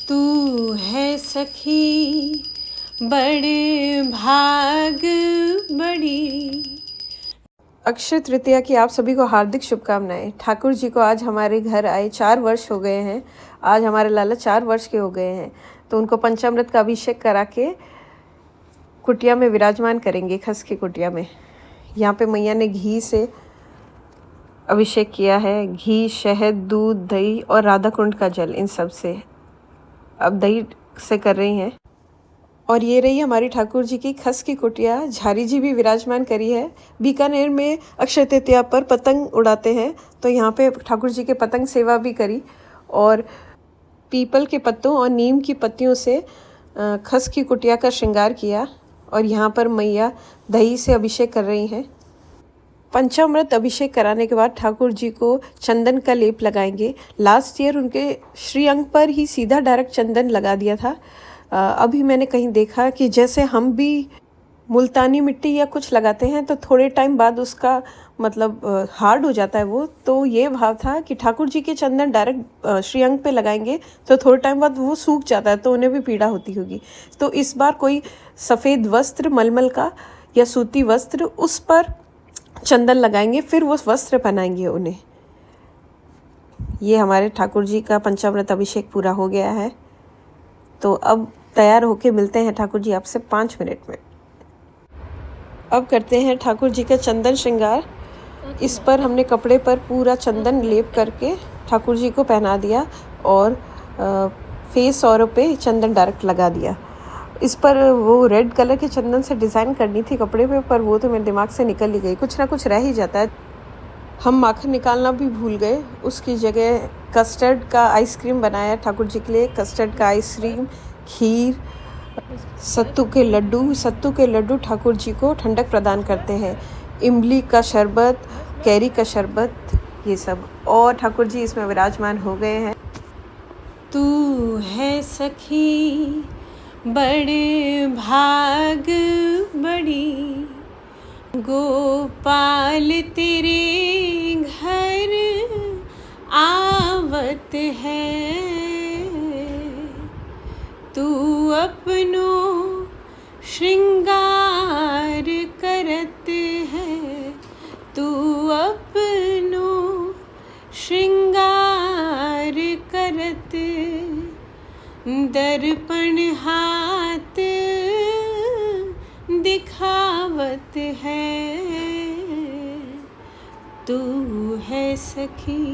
तू है सखी बड़े भाग बड़ी। अक्षय तृतीया की आप सभी को हार्दिक शुभकामनाएं। ठाकुर जी को आज हमारे घर आए 4 वर्ष हो गए हैं। आज हमारे लाला 4 वर्ष के हो गए हैं, तो उनको पंचामृत का अभिषेक करा के कुटिया में विराजमान करेंगे, खस की कुटिया में। यहाँ पे मैया ने घी से अभिषेक किया है, घी, शहद, दूध, दही और राधा कुंड का जल, इन सब से। अब दही से कर रही हैं। और ये रही हमारी ठाकुर जी की खस की कुटिया। झारी जी भी विराजमान करी है। बीकानेर में अक्षय तृतीया पर पतंग उड़ाते हैं, तो यहाँ पे ठाकुर जी के पतंग सेवा भी करी और पीपल के पत्तों और नीम की पत्तियों से खस की कुटिया का श्रृंगार किया। और यहाँ पर मैया दही से अभिषेक कर रही हैं। पंचामृत अभिषेक कराने के बाद ठाकुर जी को चंदन का लेप लगाएंगे। लास्ट ईयर उनके श्रीअंग पर ही सीधा डायरेक्ट चंदन लगा दिया था। अभी मैंने कहीं देखा कि जैसे हम भी मुल्तानी मिट्टी या कुछ लगाते हैं तो थोड़े टाइम बाद उसका मतलब हार्ड हो जाता है वो, तो ये भाव था कि ठाकुर जी के चंदन डायरेक्ट श्रीअंग पे लगाएंगे तो थोड़े टाइम बाद वो सूख जाता है, तो उन्हें भी पीड़ा होती होगी। तो इस बार कोई सफ़ेद वस्त्र, मलमल का या सूती वस्त्र, उस पर चंदन लगाएंगे, फिर वो वस्त्र पहनाएंगे उन्हें। ये हमारे ठाकुर जी का पंचामृत अभिषेक पूरा हो गया है, तो अब तैयार होके मिलते हैं ठाकुर जी आपसे 5 मिनट में। अब करते हैं ठाकुर जी का चंदन श्रृंगार। इस पर हमने कपड़े पर पूरा चंदन लेप करके ठाकुर जी को पहना दिया और फेस और पे चंदन डायरेक्ट लगा दिया। इस पर वो रेड कलर के चंदन से डिज़ाइन करनी थी कपड़े पे, पर वो तो मेरे दिमाग से निकल ही गई। कुछ ना कुछ रह ही जाता है। हम माखन निकालना भी भूल गए। उसकी जगह कस्टर्ड का आइसक्रीम बनाया ठाकुर जी के लिए। कस्टर्ड का आइसक्रीम, खीर, सत्तू के लड्डू ठाकुर जी को ठंडक प्रदान करते हैं। इमली का शरबत, कैरी का शरबत, ये सब। और ठाकुर जी इसमें विराजमान हो गए हैं। तू है सखी बड़े भाग बड़ी, गोपाल तेरे घर आवत है। तू अपनो श्रृंगार करत है, तू अपनो श्रृंगार करत, दर्पण हाथ दिखावत है। तू है सखी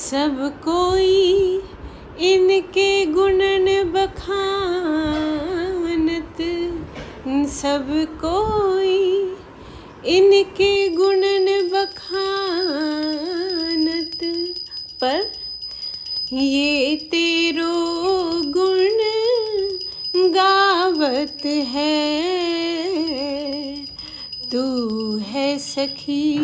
सब कोई इनके गुणन बखानत, सब कोई इनके गुणन बखानत, पर ये तेरो गुण गावत है। तू है सखी